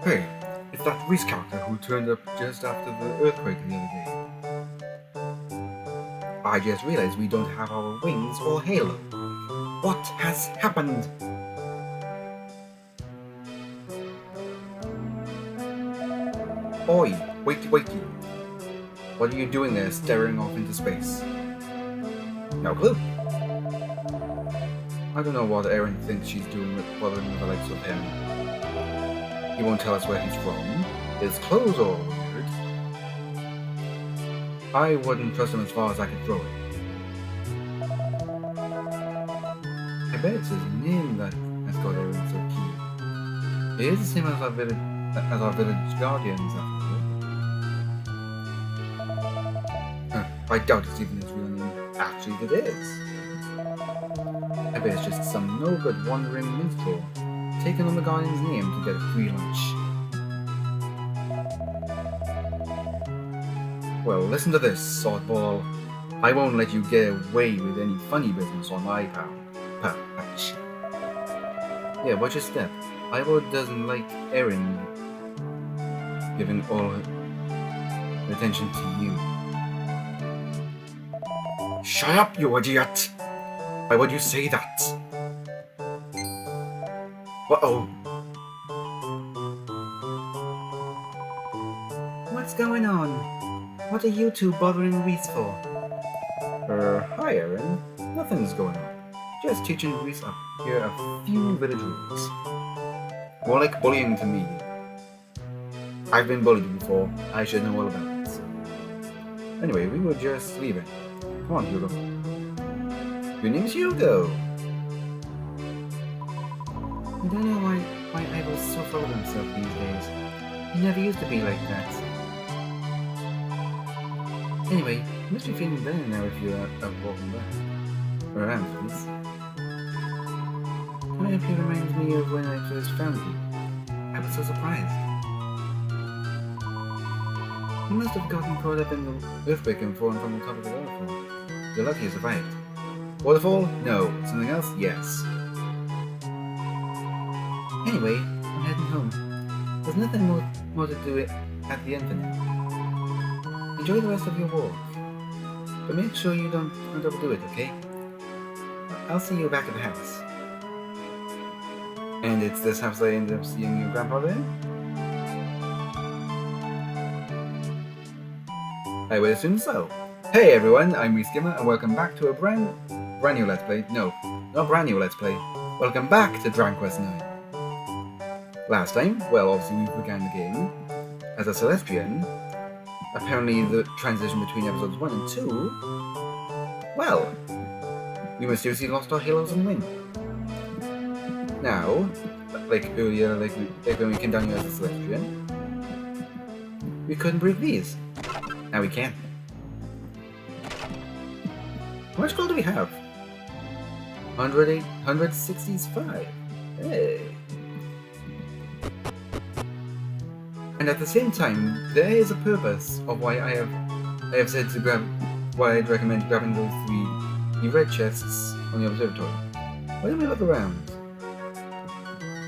Hey, it's that Reese character who turned up just after the earthquake the other day. I just realized we don't have our wings or halo. What has happened? Oi, wakey wakey. What are you doing there staring off into space? No clue. I don't know what Erin thinks she's doing with bothering with the likes of him. He won't tell us where he's from. His clothes are all weird. I wouldn't trust him as far as I could throw it. I bet it's his name that has got Erin so keen. It is the same as our village guardians, after all. I doubt it's even his real name. Actually, if it is. I bet it's just some no-good wandering minstrel taking on the guardian's name to get a free lunch. Well, listen to this, oddball. I won't let you get away with any funny business on my patch. Yeah, watch your step. Ivo doesn't like Erin giving all her attention to you. Shut up, you idiot! Why would you say that? Uh-oh. What's going on? What are you two bothering Reese for? Hi Erin. Nothing's going on. Just teaching Reese up here a few village rules. More like bullying to me. I've been bullied before. I should know all about it. Anyway, we were just leaving. Come on, Hugo. Your name's Hugo. I don't know why Ivo's so full of himself these days. He never used to be like that. Anyway, you must be feeling better now if you're up walking back. Around, please. Coming up here reminds me of when I first found you. I was so surprised. You must have gotten caught up in the earthquake and fallen from the top of the waterfall. You're lucky you survived. Waterfall? No. Something else? Yes. Anyway, I'm heading home. There's nothing more to do at the end for now. Enjoy the rest of your walk. But make sure you don't overdo it, okay? I'll see you back at the house. And it's this house I ended up seeing your grandfather in? I would assume so. Hey everyone, I'm Reese Gimmer and welcome back to a brand new Let's Play. No, not brand new Let's Play. Welcome back to Dragon Quest IX. Last time, well obviously we began the game as a Celestian. Apparently the transition between episodes 1 and 2, well, we mysteriously lost our halos and wing. Now, like earlier, like when we came down here as a Celestian, we couldn't breathe these. Now we can. How much gold do we have? 165. Hey. And at the same time, there is a purpose of why I have said to why I'd recommend grabbing those 3 red chests on the observatory. Why don't we look around?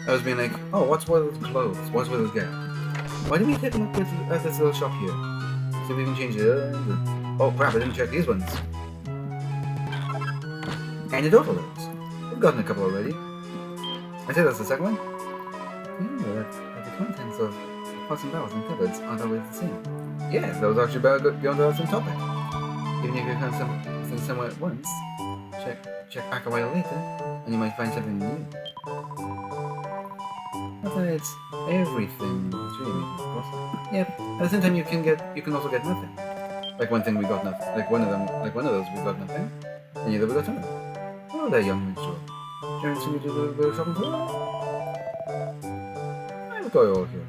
I was being like, oh, what's with those clothes? What's with this gap? Why don't we take a look at this little shop here? See if we can change it. Oh crap, I didn't check these ones. Antidote loads. We've gotten a couple already. I said that's the second one? Yeah, the contents of pots and barrels and cupboards aren't always the same. Yeah, those are actually beyond our same topic. Even if you find something somewhere at once, check back a while later, and you might find something new. Not that it's everything that's really making it possible. Yep. At the same time, you can also get nothing. Like one thing we got nothing. Like one of those we got nothing, and the other we got something. Oh, there, young minstrel. Do you want to do a little shopping tour? I have a toy all here.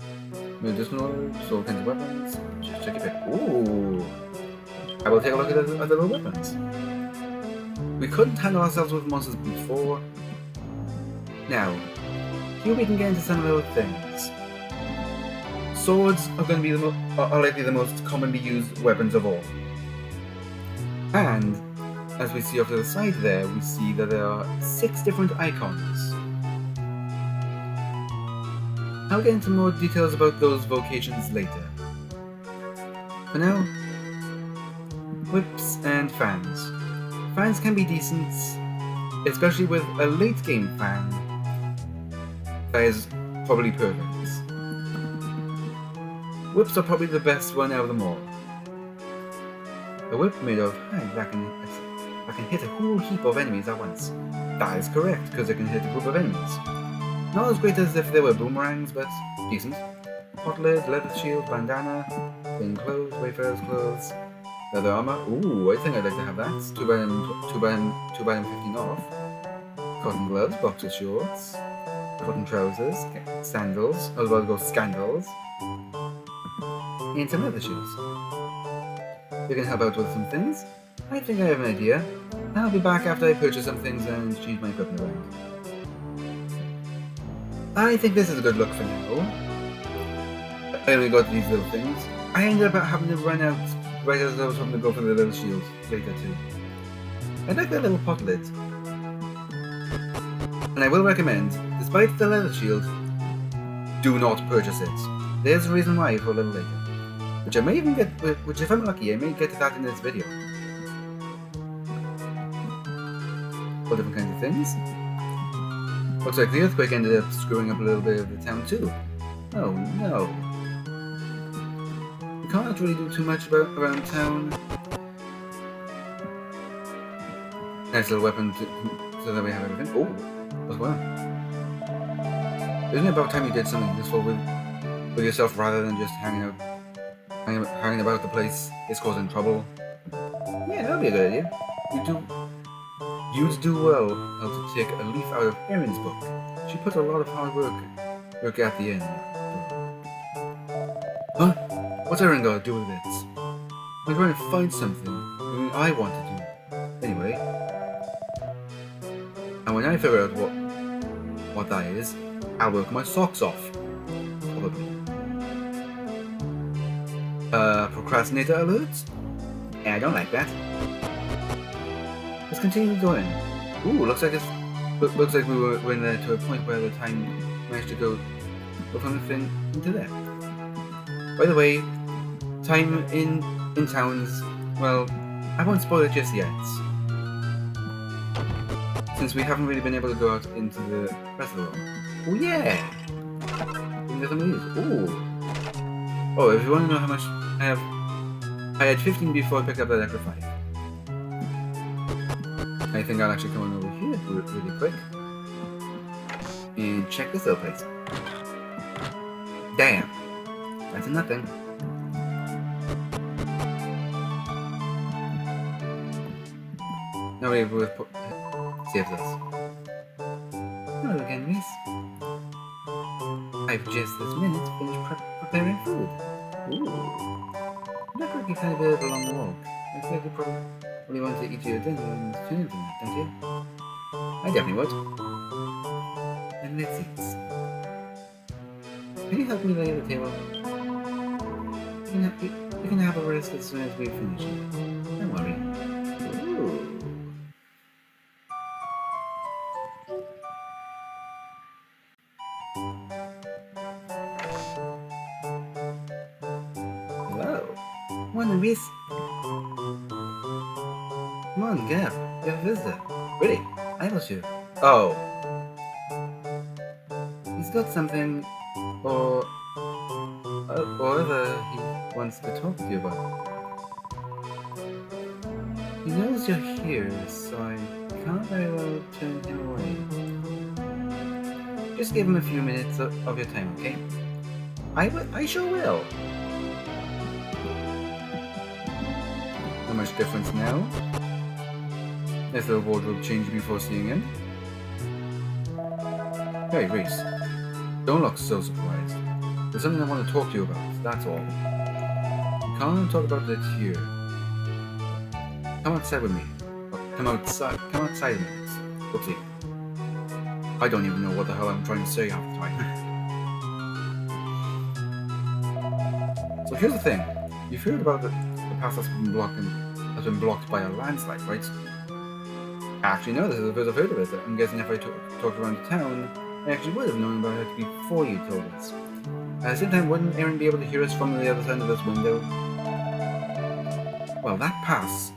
Medicinal, all kinds of weapons. Just check your pick. Ooh! I will take a look at the little weapons. We couldn't handle ourselves with monsters before. Now, here we can get into some little things. Swords are going to be are likely the most commonly used weapons of all. And as we see off to the side there, we see that there are 6 different icons. I'll get into more details about those vocations later. For now, whips and fans. Fans can be decent, especially with a late game fan that is probably perfect. Whips are probably the best one out of them all. A whip made of hand that can hit a whole heap of enemies at once. That is correct, because it can hit a group of enemies. Not as great as if they were boomerangs, but decent. Hot lid, leather shield, bandana, plain clothes, wayfarer's clothes, leather armor. Ooh, I think I'd like to have that. 2 by 15 off. Cotton gloves, boxer shorts, cotton trousers, sandals. I was about to go scandals. And some leather shoes. You can help out with some things. I think I have an idea. I'll be back after I purchase some things and change my equipment around. I think this is a good look for now. I only got these little things. I ended up having to run out right as I was having to go for the little shield later too. I like that little pot lid. And I will recommend, despite the leather shield, do not purchase it. There's a reason why for a little later. Which I may even get, which if I'm lucky, I may get to that in this video. All different kinds of things. Looks like the earthquake ended up screwing up a little bit of the town too. Oh no. We can't really do too much around town. Nice little weapon so that we have everything. Oh, as well. Isn't it about time you did something useful with yourself rather than just hanging about the place? It's causing trouble. Yeah, that'd be a good idea. You'd do well to take a leaf out of Erin's book. She put a lot of hard work at the end. Huh? What's Erin got to do with it? I'm trying to find something I want to do. Anyway. And when I figure out what that is, I'll work my socks off. Probably. Procrastinator alert? Yeah, I don't like that. Let's continue going. Ooh, looks like we were in there to a point where the time managed to go from the thing into there. By the way, time in towns, well, I won't spoil it just yet. Since we haven't really been able to go out into the rest of the world. Oh yeah! There's some of these. Ooh. Oh, if you want to know how much I had 15 before I picked up that extra 5. I think I'll actually come on over here really quick and check this out place. Damn, that's nothing. Now we've saved this. Hello again, miss. I've just this minute finished preparing food. Ooh, that could be kind of a bit of a long walk. I think you probably want to eat your dinner and turn tonight, don't you? I definitely would. And let's eat. Can you help me lay the table? You can have a rest as soon as we finish it. Don't worry. Ooh. Hello. One miss. Come on, Gap. You have a visitor. Really? I was you. Oh. He's got something or other he wants to talk to you about. He knows you're here, so I can't very well turn him away. Just give him a few minutes of your time, okay? I sure will. Not much difference now. Nice little wardrobe change before seeing him. Hey, Reese. Don't look so surprised. There's something I want to talk to you about, that's all. You can't talk about it here. Come outside with me. Come outside a minute. Oopsie. I don't even know what the hell I'm trying to say half the time. So here's the thing. You've heard about the path that's been blocked by a landslide, right? Actually, no, this is the first I've heard of it. I'm guessing if I talk around the town, I I actually would have known about it before you told us. At the same time, wouldn't Aaron be able to hear us from the other side of this window? Well, that pass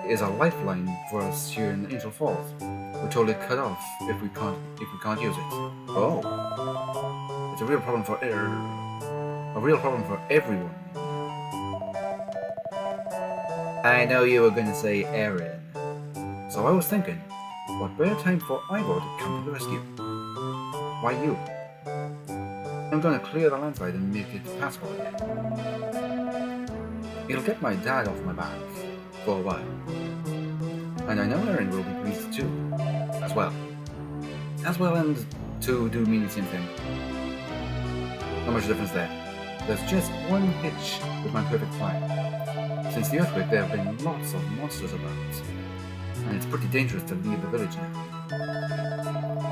is a lifeline for us here in the Angel Falls. We're totally cut off if we can't use it. Oh, it's a real problem for everyone. I know you were going to say Aaron, so I was thinking, what better time for Ivor to come to the rescue? Why you? I'm going to clear the landslide and make it passable again. It'll get my dad off my back for a while. And I know Aaron will be pleased too, as well. And two do mean the same thing. Not much difference there. There's just one hitch with my perfect fire. Since the earthquake, there have been lots of monsters about, and it's pretty dangerous to leave the village now.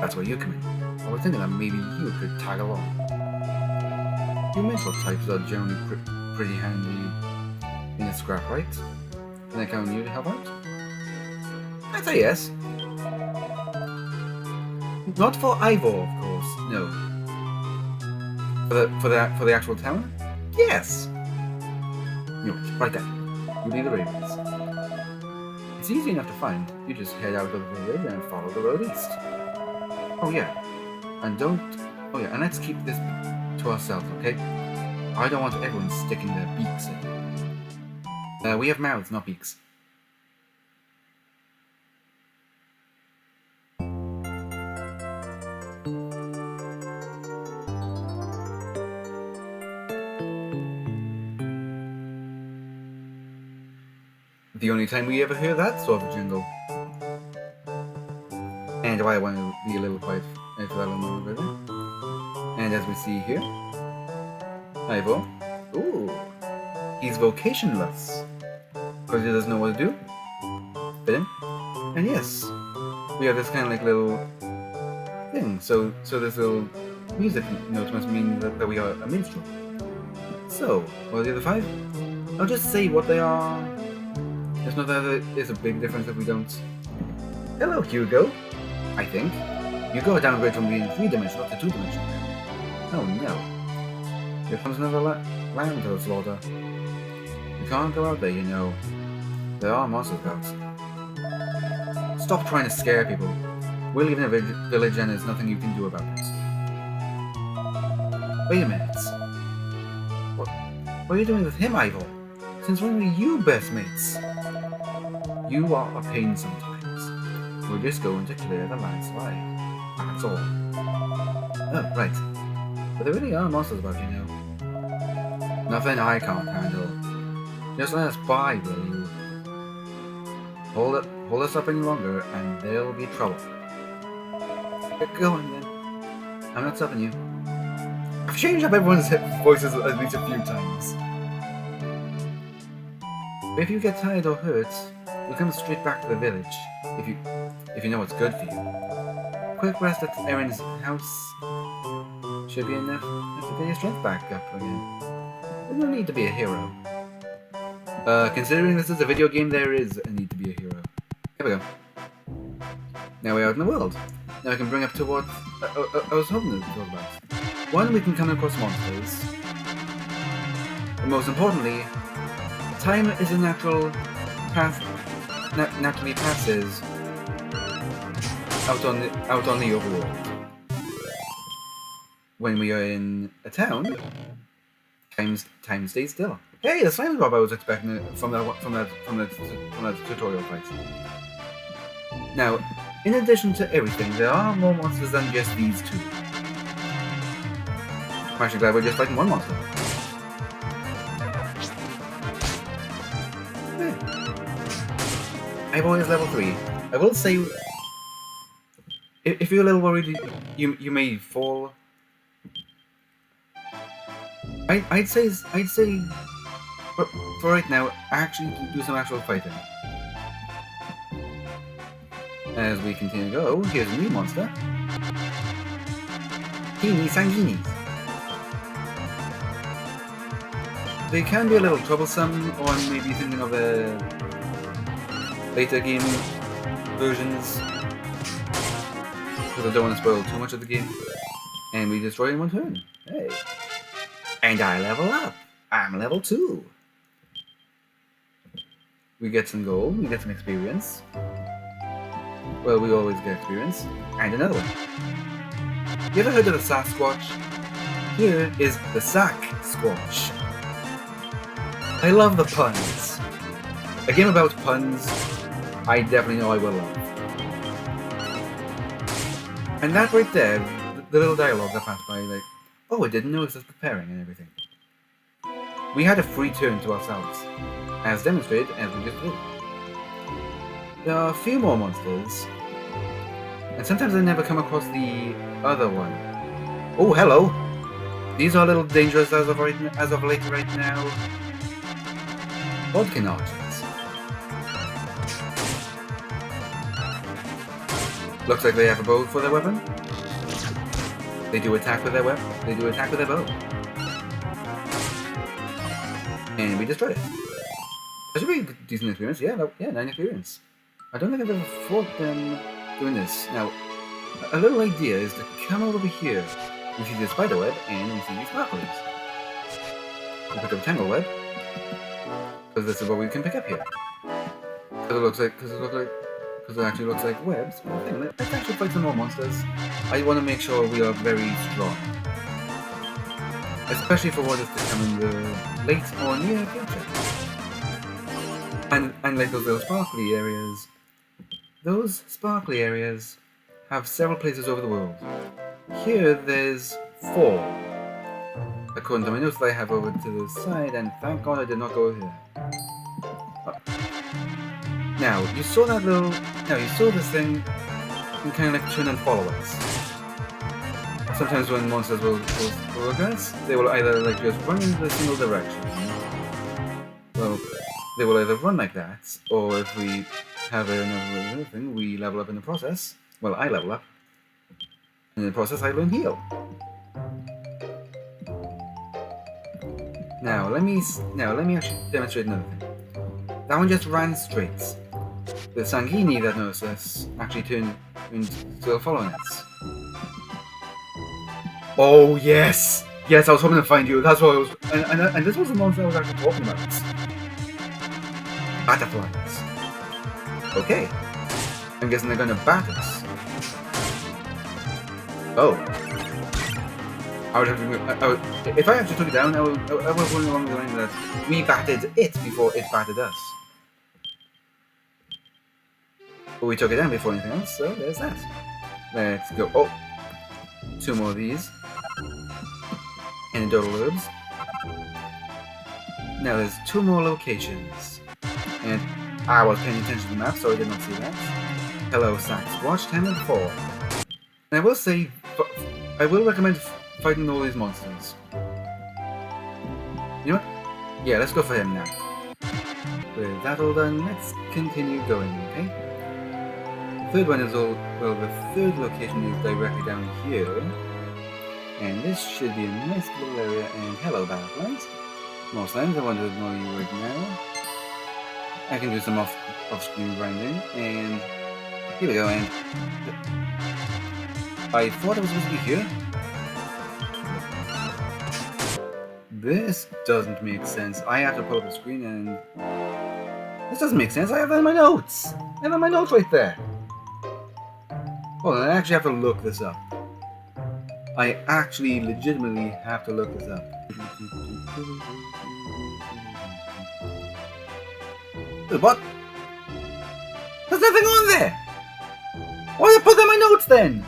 That's where you come in. I was thinking that maybe you could tag along. You mental types are generally pretty handy in a scrap, right? Can I count on you to help out? I'd say yes. Not for Ivor, of course, no. For the actual town? Yes! Right there. You lead the ravens. It's easy enough to find. You just head out of the village and follow the road east. Oh yeah. And let's keep this to ourselves, okay? I don't want everyone sticking their beaks in. We have mouths, not beaks. The only time we ever hear that sort of jingle. And I want to be a little quiet for that little moment right there. And as we see here, Ivor, ooh, he's vocationless, because he doesn't know what to do. Fitting. And yes, we have this kind of like little thing. So this little music note must mean that we are a minstrel. So, what are the other 5? I'll just say what they are. It's not that there's a big difference if we don't. Hello, Hugo. I think. You go downgrade from being 3-dimensional to 2-dimensional. Oh no. Here comes another lamb to the slaughter. You can't go out there, you know. There are monsters about. Stop trying to scare people. We're leaving the village and there's nothing you can do about it. Wait a minute. What are you doing with him, Ivor? Since when were you best mates? You are a pain sometimes. We're just going to clear the landslide. That's all. Oh, right. But there really are monsters about, you know. Nothing I can't handle. Just let us by, will you? Hold us up any longer and there'll be trouble. Go on then. I'm not stopping you. I've changed up everyone's voices at least a few times. If you get tired or hurt, you'll come straight back to the village, if you know what's good for you. Quick rest at Aaron's house should be enough to get your strength back up again. There's no need to be a hero. Considering this is a video game, there is a need to be a hero. Here we go. Now we're out in the world. Now I can bring up to what I was hoping to talk about. One, we can come across monsters. But most importantly, time is a natural path. Naturally passes out on the overworld. When we are in a town, time stays still. Hey, the slime drop I was expecting from that tutorial fight. Now, in addition to everything, there are more monsters than just these 2. I'm actually glad we're just fighting one monster. Ivor is level 3. I will say, if you're a little worried, you may fall. I'd say for right now, actually do some actual fighting. As we continue to go, here's a new monster. Teeny Sanguinis. They can be a little troublesome, or maybe thinking of the later game versions. because I don't want to spoil too much of the game. And we destroy in one turn. Hey. And I level up. I'm level 2. We get some gold, we get some experience. Well, we always get experience. And another one. You ever heard of the Sasquatch? Here is the Sack Squatch. I love the puns. A game about puns, I definitely know I will love. And that right there, the little dialogue that passed by, like, oh, I didn't notice us preparing and everything. We had a free turn to ourselves, as demonstrated as we just did. There are a few more monsters, and sometimes I never come across the other one. Oh, hello! These are a little dangerous as of late right now. Bodkin archers. Looks like they have a bow for their weapon. They do attack with their weapon. They do attack with their bow. And we destroy it. That should be a decent experience. Yeah, 9 experience. I don't think I've ever fought them doing this. Now, a little idea is to come over here. We see the spider web and we see these sparklers. We pick up a tangle web. Because this is what we can pick up here. Because it actually looks like webs. Let's actually fight some more monsters. I want to make sure we are very strong. Especially for what is to come in the late or near future. And like those little sparkly areas. Those sparkly areas have several places over the world. Here there's 4. According to my notes that I have over to the side, and thank God I did not go here. Now, you saw that little... Now, you saw this thing and kind of like turn and follow us. Sometimes when monsters will look at us, they will either like just run in a single direction. Well, they will either run like that, or if we have another thing, we level up in the process. Well, I level up. In the process, I learn heal. Now, let me actually demonstrate another thing. That one just ran straight. The Sanguini that noticed us actually turned and still following us. Oh yes! Yes, I was hoping to find you. That's what I was. And this was the monster I was actually talking about. Butterflies. Okay. I'm guessing they're gonna bat us. Oh. I would have to. If I actually took it down, I would run along the line that we batted it before it batted us. But we took it down before anything else, so there's that. Let's go. Oh! 2 more of these. And total herbs. Now there's 2 more locations. And I was paying attention to the map, so I did not see that. Hello, Sasquatch, 10 and 4. And I will say, I will recommend fighting all these monsters. You know what? Yeah, let's go for him now. With that all done, let's continue going, okay? The third one is all, well, the third location is directly down here. And this should be a nice little area, and hello, Battlelands. More slimes, I want to ignore you right now. I can do some off-screen grinding, and here we go, and I thought I was supposed to be here. This doesn't make sense. I have to pull up the screen and... This doesn't make sense. I have that in my notes. I have that in my notes right there. Hold on, I actually have to look this up. I actually legitimately have to look this up. What? There's nothing on there! Why did I put that in my notes then?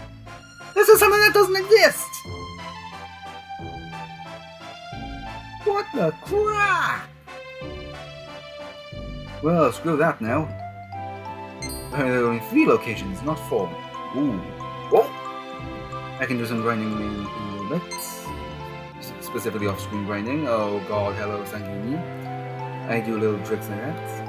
This is something that doesn't exist! What the crap? Well, screw that now. There are only 3 locations, not 4. Ooh. Oh! I can do some grinding in a little bit. Specifically off-screen grinding. Oh god, hello Sanguini. I do little tricks like that.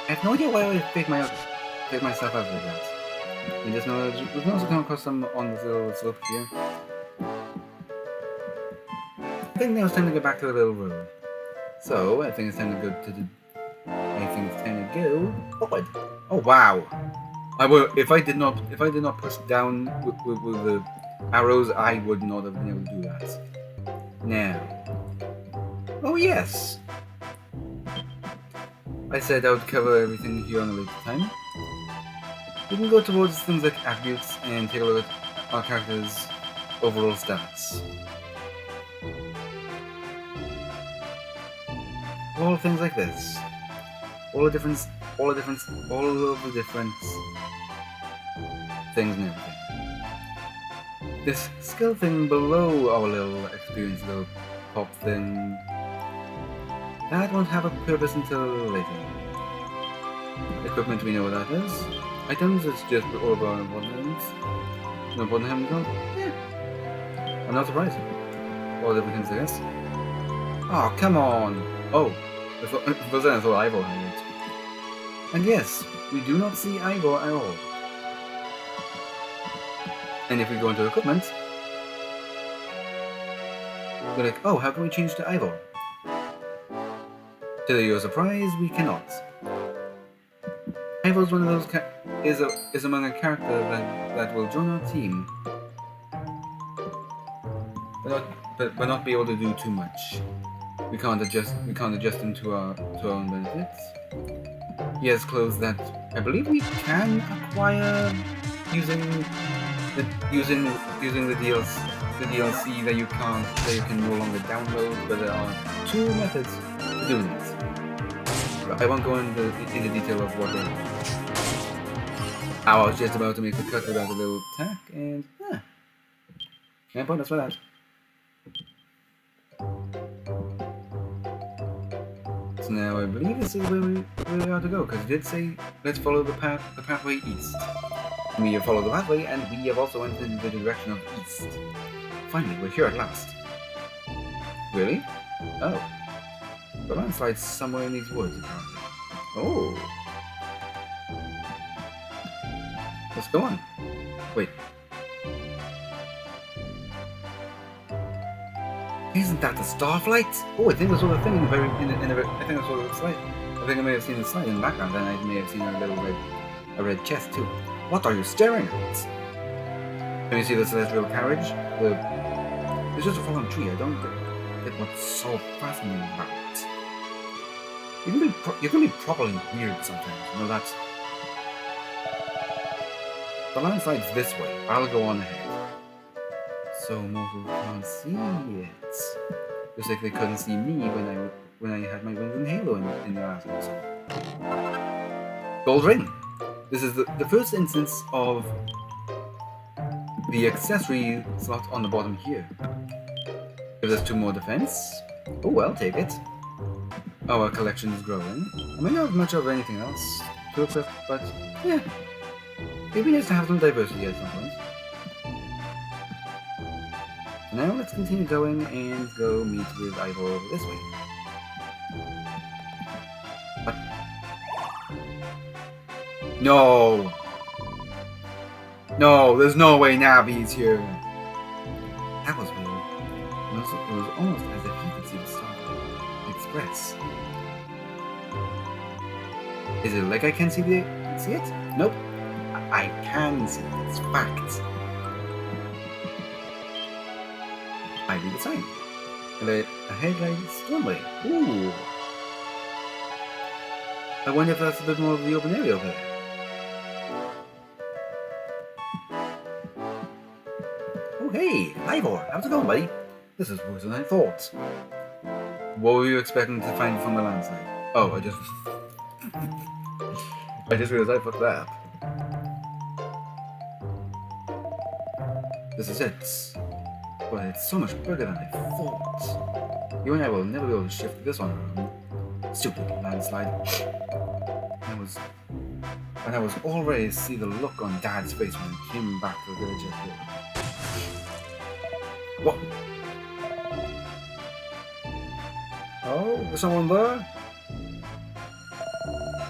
I have no idea why I would take myself out like that. I just know we can also come across some on this little slope here. I think now it's time to get back to the little road. So I think it's time to go to the. I think it's time to go forward. Oh wow! I would if I did not push down with the arrows, I would not have been able to do that. Now, oh yes, I said I would cover everything here on a later time. We can go towards things like attributes and take a look at our character's overall stats. All things like this. All of the different things and everything. This skill thing below our little experience little pop thing, that won't have a purpose until later. Equipment, we know what that is. Items, it's just all of our important items. No important items, yeah. I'm not surprised. All different things, I guess. Oh, come on! Oh, for a second I thought Ivor had it. And yes, we do not see Ivor at all. And if we go into equipment, we're like, oh, how can we change to Ivor? To your surprise, we cannot. Ivor's one of those is among a character that will join our team, but not be able to do too much. We can't adjust him to our own benefits. He has clothes that I believe we can acquire using the DLC that you can no longer download, but there are 2 methods to doing it. But I won't go into detail of what they are. I was just about to make the cut without a little attack, and can't point us for that. So now I believe this is where we are to go, because it did say let's follow the pathway east. And we have followed the pathway, and we have also entered in the direction of east. Finally, we're here at last. Really? Oh. The landslide's somewhere in these woods, apparently. Oh. Let's go on. Wait. Isn't that the starflight? Oh, I think I saw the thing I think I saw the slide. I think I may have seen the slide in the background, and I may have seen a little red chest too. What are you staring at? Can you see the celestial carriage? It's just a fallen tree. I don't get what's so fascinating about it. You can be properly weird sometimes. You know that. The landslide's this way. I'll go on ahead. So mortals can't see it. Just like they couldn't see me when I had my wings and halo in the last episode. Gold ring. This is the first instance of the accessory slot on the bottom here. Gives us 2 more defense. Oh, I'll take it. Our collection is growing. I may not have much of anything else to equip, but yeah. It'd be nice to have some diversity at some point. Now let's continue going and go meet with Ivor over this way. What? No! No, there's no way Navi's here. That was weird. It was almost as if he could see the Starlight Express. Is it like I can see it? Nope. I can see it. It's fact. I do the same. And a headlight stormway. Ooh. I wonder if that's a bit more of the open area over there. Oh hey, Ivor, how's it going, buddy? This is worse than I thought. What were you expecting to find from the landslide? Oh, I just realized I fucked that up. This is it. But it's so much bigger than I thought. You and I will never be able to shift this on our own. Stupid landslide. And I was already to see the look on Dad's face when he came back to the village at here. What? Oh, is someone there?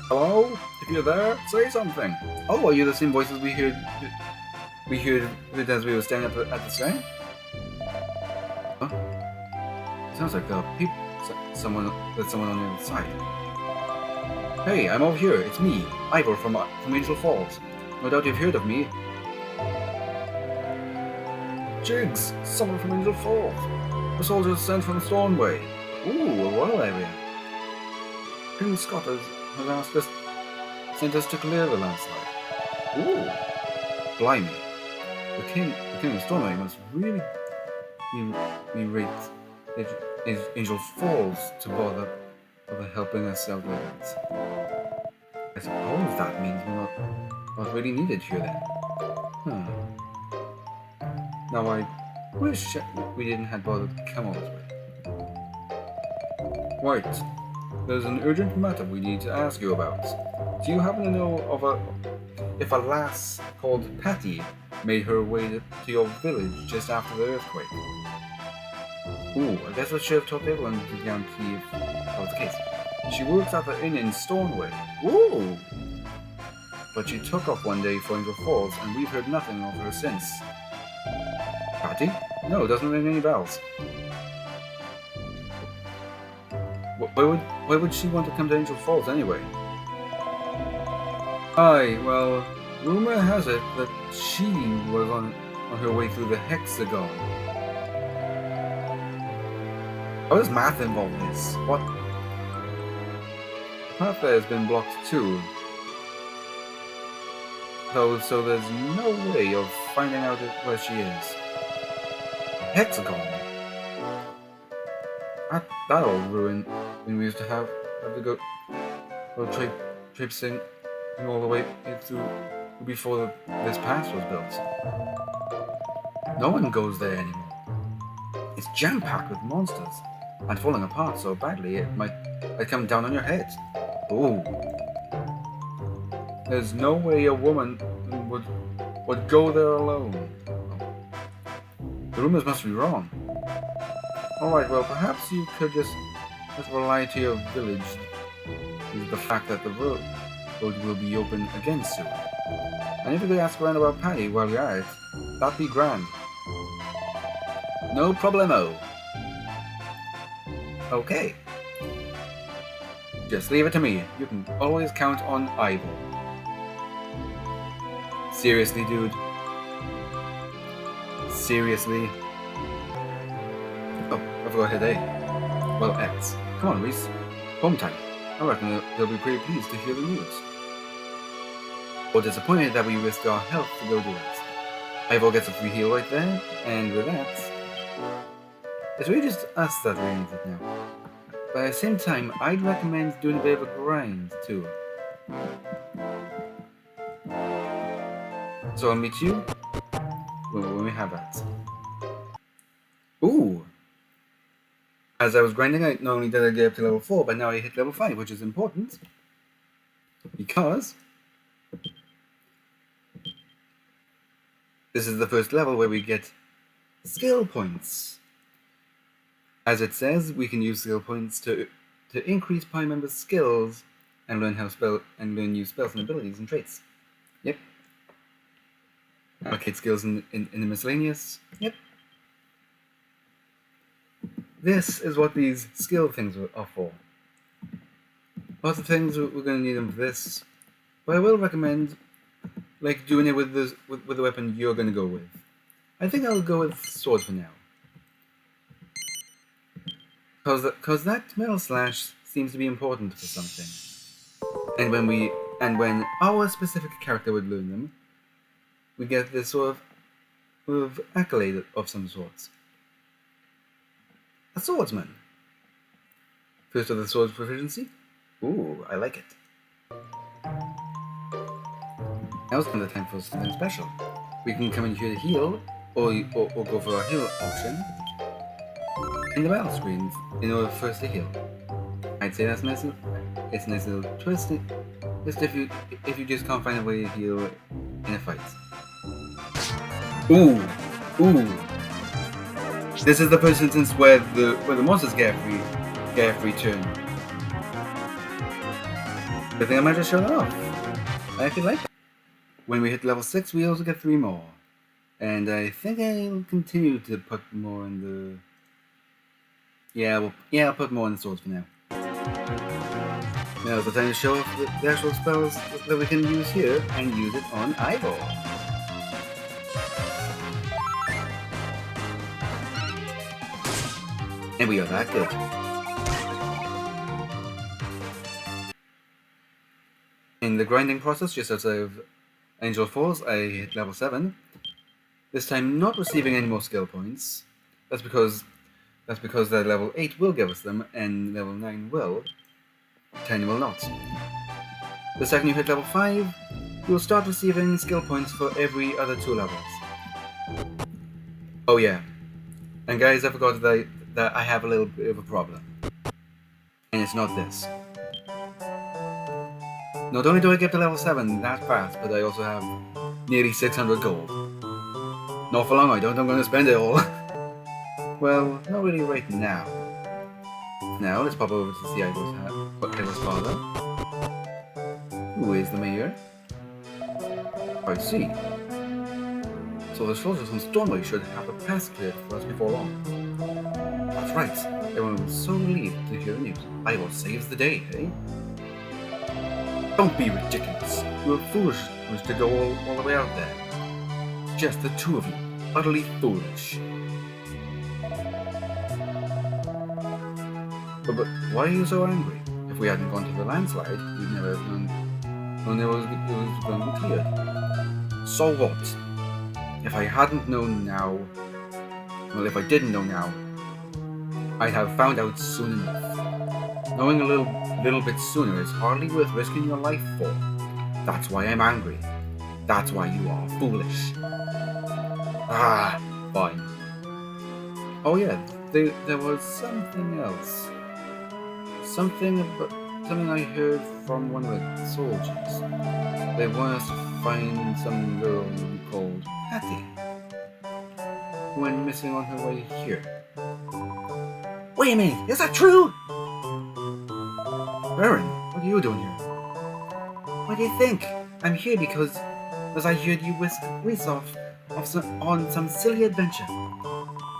Hello? If you're there, say something. Oh, are you the same voices we heard as we were standing at the sky? Huh? Sounds someone on the other side. Hey, I'm over here. It's me, Ivor from Angel Falls. No doubt you've heard of me. Jigs, someone from Angel Falls. The soldiers sent from Stornway. Ooh, a royal area. King Scott has sent us to clear the landslide. Ooh, blimey. The king of Stornway must really be raped. Angel Falls to bother helping us out with it. I suppose that means we're not really needed here then. Now I wish we didn't have bothered to come all this way. Right, there's an urgent matter we need to ask you about. Do you happen to know of if a lass called Patty made her way to your village just after the earthquake? Ooh, I guess I should have told everyone to guarantee if that was the case. She works at the inn in Stornway. Ooh! But she took off one day for Angel Falls, and we've heard nothing of her since. Patty? No, doesn't ring any bells. Why would she want to come to Angel Falls anyway? Aye, well, rumor has it that she was on her way through the hexagon. How does math involve this? What? Path there has been blocked too. So there's no way of finding out where she is. Hexagon? That old ruin when we used to have to go traipsing all the way through before this pass was built. No one goes there anymore. It's jam-packed with monsters and falling apart so badly it might come down on your head. Ooh. There's no way a woman would go there alone. The rumors must be wrong. Alright, well, perhaps you could just rely to your village with the fact that the road will be open again soon. And if you could ask around about Patty while you're at it, that'd be grand. No problemo. Okay. Just leave it to me. You can always count on Ivor. Seriously, dude? Seriously? Oh, I forgot her day. Well, X. Come on, Reese. Home time. I reckon they'll be pretty pleased to hear the news. Or disappointed that we risked our health to go do it. Ivor gets a free heal right there, and with that, it's really just us that really need it now. But at the same time, I'd recommend doing a bit of a grind too. So I'll meet you when we have that. Ooh! As I was grinding, not only did I get up to level 4, but now I hit level 5, which is important. Because this is the first level where we get skill points. As it says, we can use skill points to increase party members' skills and learn new spells and abilities and traits. Yep. Allocate skills in the miscellaneous. Yep. This is what these skill things are for. Lots of things we're going to need them for this, but I will recommend doing it with the weapon you're going to go with. I think I'll go with sword for now. Cause that metal slash seems to be important for something. And when our specific character would learn them, we get this sort of accolade of some sorts. A swordsman. First of the sword's proficiency. Ooh, I like it. Now's kind of the time for something special. We can come in here to heal, or go for a heal option in the battle screen in order first to heal. I'd say that's nice. It's a nice little twist. Just if you just can't find a way to heal in a fight. Ooh. This is the first instance where the monsters get a free turn. I think I might just show that off. I actually like it. When we hit level 6, we also get 3 more. And I think I'll continue to put more in Yeah, I'll put more in the swords for now. Now's the time to show off the actual spells that we can use here and use it on Ivor. And we are that good. In the grinding process just outside of Angel Falls, I hit level 7. This time not receiving any more skill points. That's because that level 8 will give us them, and level 9 will. 10 will not. The second you hit level 5, you will start receiving skill points for every other 2 levels. Oh yeah. And guys, I forgot that I have a little bit of a problem. And it's not this. Not only do I get to level 7 that fast, but I also have nearly 600 gold. Not for long, I'm gonna spend it all. Well, not really right now. Now, let's pop over to see Ivor's father. Who is the mayor? I see. So the soldiers on Stormway should have the pass cleared for us before long. That's right. Everyone was so relieved to hear the news. Ivor saves the day, eh? Don't be ridiculous. You were foolish to go all the way out there. Just the two of you. Utterly foolish. But why are you so angry? If we hadn't gone to the landslide, we'd never have known when it was going to be cleared. So what? If I hadn't known now... Well, if I didn't know now, I'd have found out soon enough. Knowing a little bit sooner is hardly worth risking your life for. That's why I'm angry. That's why you are foolish. Ah, fine. Oh yeah, there was something else. Something I heard from one of the soldiers. They want us to find some girl called Patty, who went missing on her way here. Wait a minute, is that true? Baron, what are you doing here? What do you think? I'm here because I heard you whisk Reese off on some silly adventure.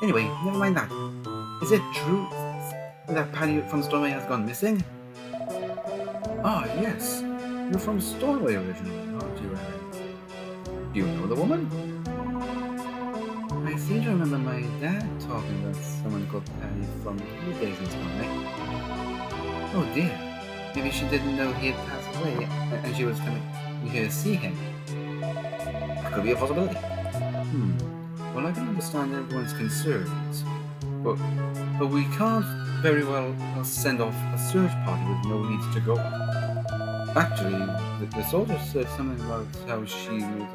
Anyway, never mind that. Is it true that Patty from Stormway has gone missing? Ah, yes. You're from Stormway originally, aren't you, Aaron? Do you know the woman? I seem to remember my dad talking about someone called Patty from his days in Stormway. Oh dear. Maybe she didn't know he had passed away and she was coming here to see him. That could be a possibility. Well, I can understand everyone's concerns, but we can't very well send off a search party with no leads to go on. Actually, the soldier said something about how she would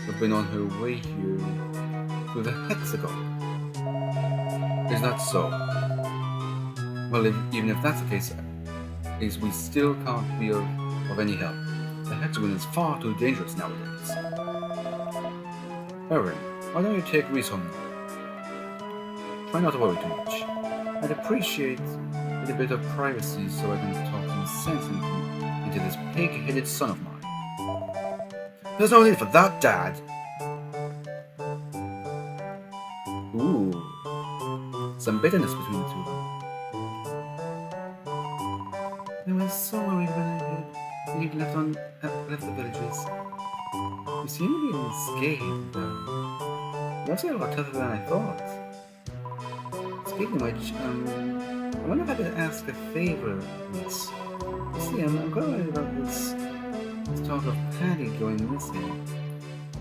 have been on her way here through the hexagon. Is that so? Well, even if that's the case, we still can't be of any help. The hexagon is far too dangerous nowadays. Aaron, why don't you take Reese home now? Try not to worry too much. I'd appreciate a bit of privacy so I can talk some sense into this pig-headed son of mine. There's no need for that, Dad! Ooh. Some bitterness between the two of them. I was so worried when I heard you'd left the villages. You seem to be unscathed, though. You're actually a lot tougher than I thought. Speaking of which, I wonder if I could ask a favor of this. You see, I'm quite worried about this talk of Patty going missing.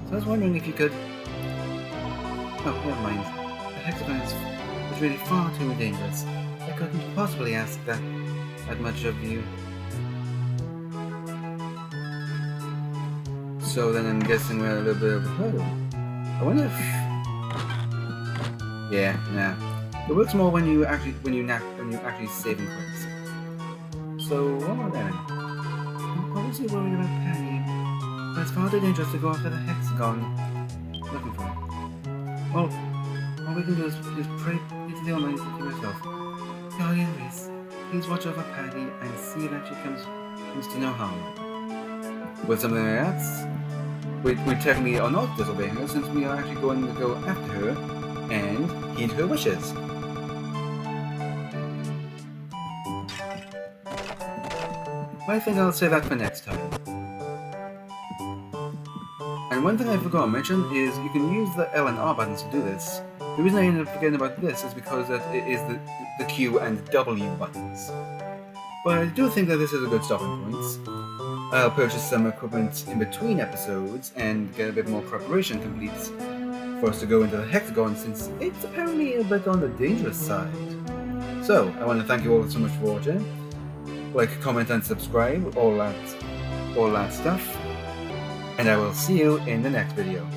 So I was wondering if you could... Oh, never mind. The hexagon is really far too dangerous. I couldn't possibly ask that much of you. So then I'm guessing we're a little bit of a hurdle. I wonder if... Yeah, nah. It works more when you actually save and quits. So what about Aaron? I'm obviously worried about Patty, but it's far too dangerous to go after the hexagon looking for it. Well, all we can do is pray to the Almighty to keep herself. Golly and Reese, please watch over Patty and see that she comes to no harm. With something like that, we technically are not disobeying her since we are actually going to go after her and heed her wishes. But I think I'll save that for next time. And one thing I forgot to mention is you can use the L and R buttons to do this. The reason I ended up forgetting about this is because it is the Q and W buttons. But I do think that this is a good stopping point. I'll purchase some equipment in between episodes and get a bit more preparation complete for us to go into the Hexagon, since it's apparently a bit on the dangerous side. So, I want to thank you all so much for watching. Like, comment and subscribe, all that stuff. And I will see you in the next video.